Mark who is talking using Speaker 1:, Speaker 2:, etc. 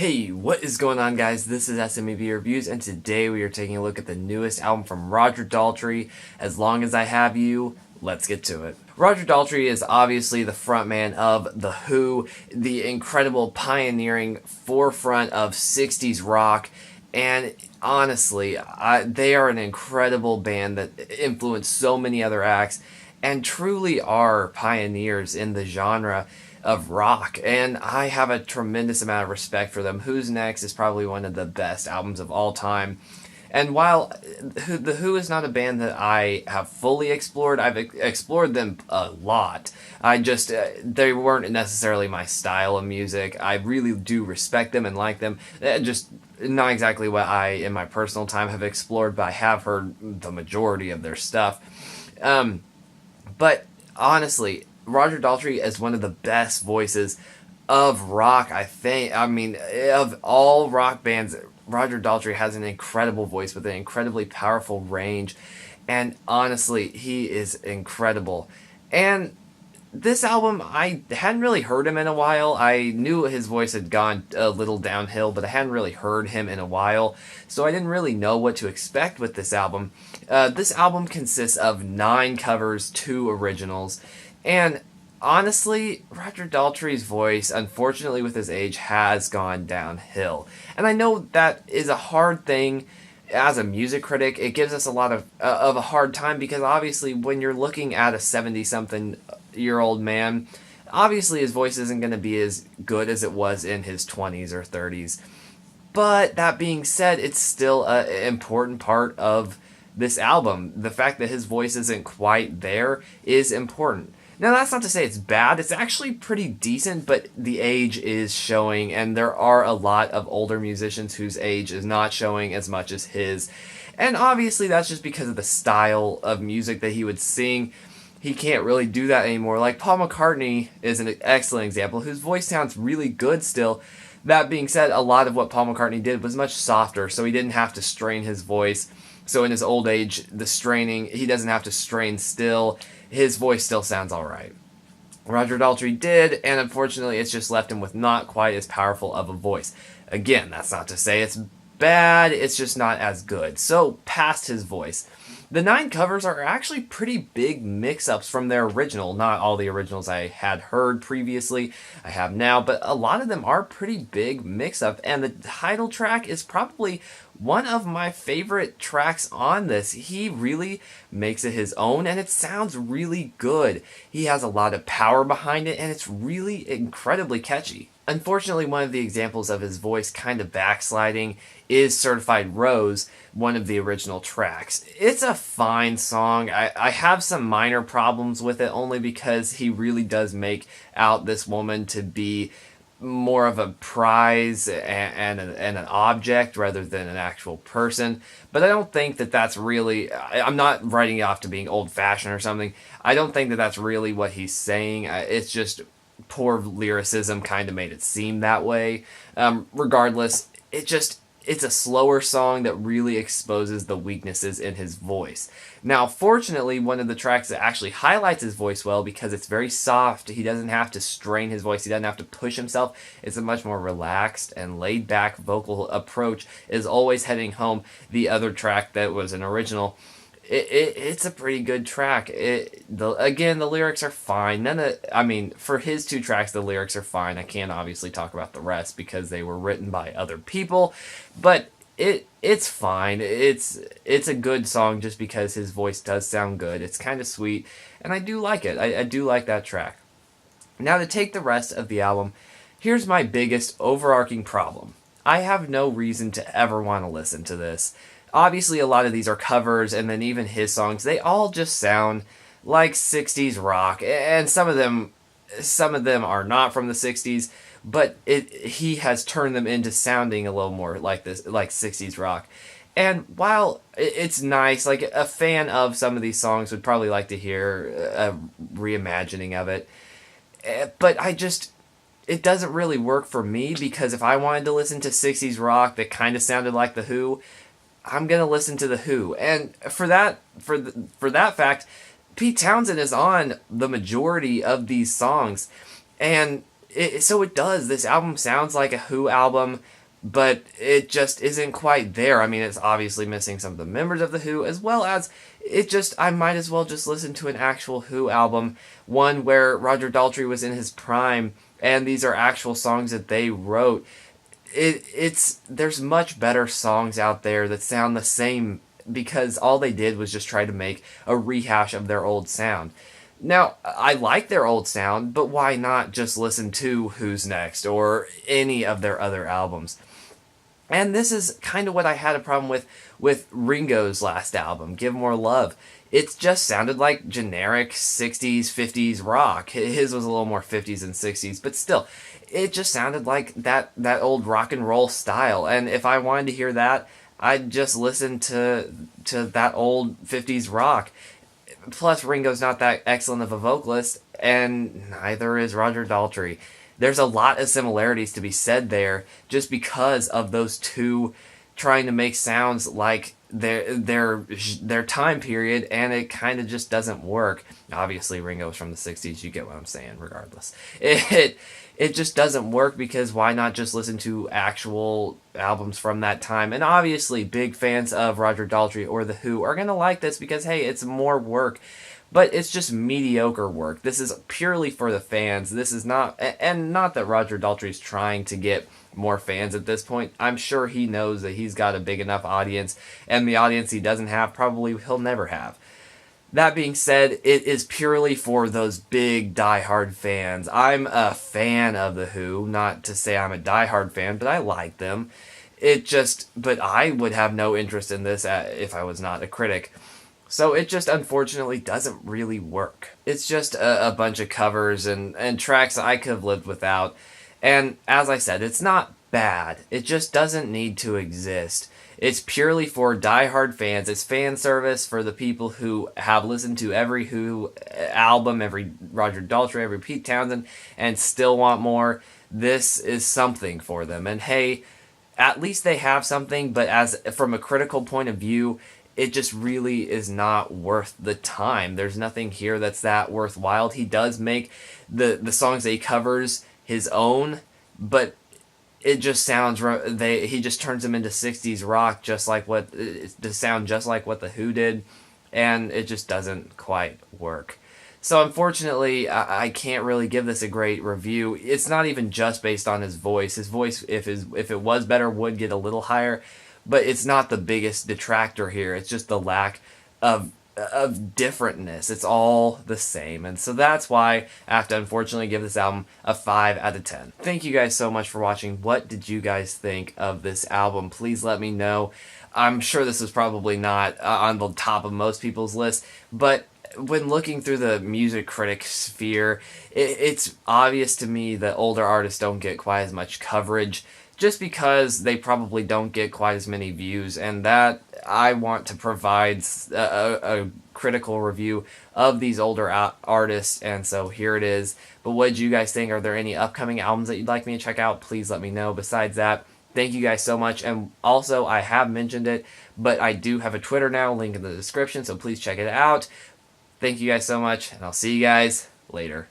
Speaker 1: Hey, what is going on, guys? This is SMEV Reviews, and today we are taking a look at the newest album from Roger Daltrey. As long as I have you, let's get to it. Roger Daltrey is obviously the frontman of The Who, the incredible pioneering forefront of 60s rock, and honestly, they are an incredible band that influenced so many other acts and truly are pioneers in the genre of rock, and I have a tremendous amount of respect for them. Who's Next is probably one of the best albums of all time. And while The Who is not a band that I have fully explored, I've explored them a lot. They weren't necessarily my style of music. I really do respect them and like them. Just not exactly what I, in my personal time, have explored, but I have heard the majority of their stuff. But honestly, Roger Daltrey is one of the best voices of rock, I think. I mean, of all rock bands, Roger Daltrey has an incredible voice with an incredibly powerful range. And honestly, he is incredible. And this album, I hadn't really heard him in a while. I knew his voice had gone a little downhill, but I hadn't really heard him in a while, so I didn't really know what to expect with this album. This album consists of 9 covers, 2 originals, and honestly, Roger Daltrey's voice, unfortunately with his age, has gone downhill. And I know that is a hard thing. As a music critic, it gives us a lot of a hard time, because obviously when you're looking at a 70-something-year-old man, obviously his voice isn't going to be as good as it was in his 20s or 30s. But that being said, it's still an important part of this album. The fact that his voice isn't quite there is important. Now, that's not to say it's bad. It's actually pretty decent, but the age is showing, and there are a lot of older musicians whose age is not showing as much as his. And obviously, that's just because of the style of music that he would sing. He can't really do that anymore. Like Paul McCartney is an excellent example, whose voice sounds really good still. That being said, a lot of what Paul McCartney did was much softer, so he didn't have to strain his voice. So in his old age, he doesn't have to strain still. His voice still sounds alright. Roger Daltrey did, and unfortunately it's just left him with not quite as powerful of a voice. Again, that's not to say it's bad, it's just not as good. So, past his voice. The 9 covers are actually pretty big mix-ups from their original. Not all the originals I had heard previously, I have now, but a lot of them are pretty big mix-up, and the title track is probably one of my favorite tracks on this. He really makes it his own, and it sounds really good. He has a lot of power behind it, and it's really incredibly catchy. Unfortunately, one of the examples of his voice kind of backsliding is Certified Rose, one of the original tracks. It's a fine song. I have some minor problems with it, only because he really does make out this woman to be more of a prize and an object rather than an actual person. But I don't think that that's really... I'm not writing it off to being old-fashioned or something. I don't think that that's really what he's saying. It's just poor lyricism kind of made it seem that way. Regardless, it's a slower song that really exposes the weaknesses in his voice. Now, fortunately, one of the tracks that actually highlights his voice well, because it's very soft, he doesn't have to strain his voice, he doesn't have to push himself, it's a much more relaxed and laid-back vocal approach, is Always Heading Home, the other track that was an original. It's a pretty good track. Again, the lyrics are fine. For his 2 tracks, the lyrics are fine. I can't obviously talk about the rest because they were written by other people, but it's fine. It's a good song just because his voice does sound good. It's kind of sweet, and I do like it. I do like that track. Now, to take the rest of the album, here's my biggest overarching problem. I have no reason to ever want to listen to this. Obviously, a lot of these are covers, and then even his songs, they all just sound like 60s rock, and some of them are not from the 60s, but he has turned them into sounding a little more like 60s rock. And while it's nice, like a fan of some of these songs would probably like to hear a reimagining of it, but it doesn't really work for me, because if I wanted to listen to 60s rock that kind of sounded like The Who, I'm gonna listen to The Who, and for that fact, Pete Townsend is on the majority of these songs, and So it does. This album sounds like a Who album, but it just isn't quite there. I mean, it's obviously missing some of the members of the Who, as well as I might as well just listen to an actual Who album, one where Roger Daltrey was in his prime, and these are actual songs that they wrote. There's much better songs out there that sound the same because all they did was just try to make a rehash of their old sound. Now, I like their old sound, but why not just listen to Who's Next or any of their other albums? And this is kind of what I had a problem with Ringo's last album, Give More Love. It just sounded like generic 60s, 50s rock. His was a little more 50s and 60s, but still, it just sounded like that old rock and roll style. And if I wanted to hear that, I'd just listen to that old 50s rock. Plus, Ringo's not that excellent of a vocalist, and neither is Roger Daltrey. There's a lot of similarities to be said there just because of those two trying to make sounds like their time period, and it kind of just doesn't work. Obviously, Ringo's from the 60s, you get what I'm saying, regardless. It just doesn't work because why not just listen to actual albums from that time? And obviously, big fans of Roger Daltrey or The Who are going to like this because, hey, it's more work. But it's just mediocre work. This is purely for the fans. This is not... And not that Roger Daltrey's trying to get more fans at this point. I'm sure he knows that he's got a big enough audience. And the audience he doesn't have, probably he'll never have. That being said, it is purely for those big diehard fans. I'm a fan of The Who. Not to say I'm a diehard fan, but I like them. But I would have no interest in this if I was not a critic. So it just unfortunately doesn't really work. It's just a bunch of covers and tracks I could have lived without. And as I said, it's not bad. It just doesn't need to exist. It's purely for diehard fans. It's fan service for the people who have listened to every Who album, every Roger Daltrey, every Pete Townsend, and still want more. This is something for them. And hey, at least they have something, but from a critical point of view, it just really is not worth the time. There's nothing here that's that worthwhile. He does make the songs that he covers his own, but it just sounds... he just turns them into 60s rock to sound just like what The Who did, and it just doesn't quite work. So unfortunately, I can't really give this a great review. It's not even just based on his voice. His voice, if it was better, would get a little higher. But it's not the biggest detractor here. It's just the lack of differentness. It's all the same. And so that's why I have to unfortunately give this album a 5 out of 10. Thank you guys so much for watching. What did you guys think of this album? Please let me know. I'm sure this is probably not on the top of most people's list, but when looking through the music critic sphere, it's obvious to me that older artists don't get quite as much coverage, just because they probably don't get quite as many views, and that I want to provide a critical review of these older artists, and so here it is. But what did you guys think? Are there any upcoming albums that you'd like me to check out? Please let me know. Besides that, thank you guys so much, and also, I have mentioned it, but I do have a Twitter now, link in the description, so please check it out. Thank you guys so much, and I'll see you guys later.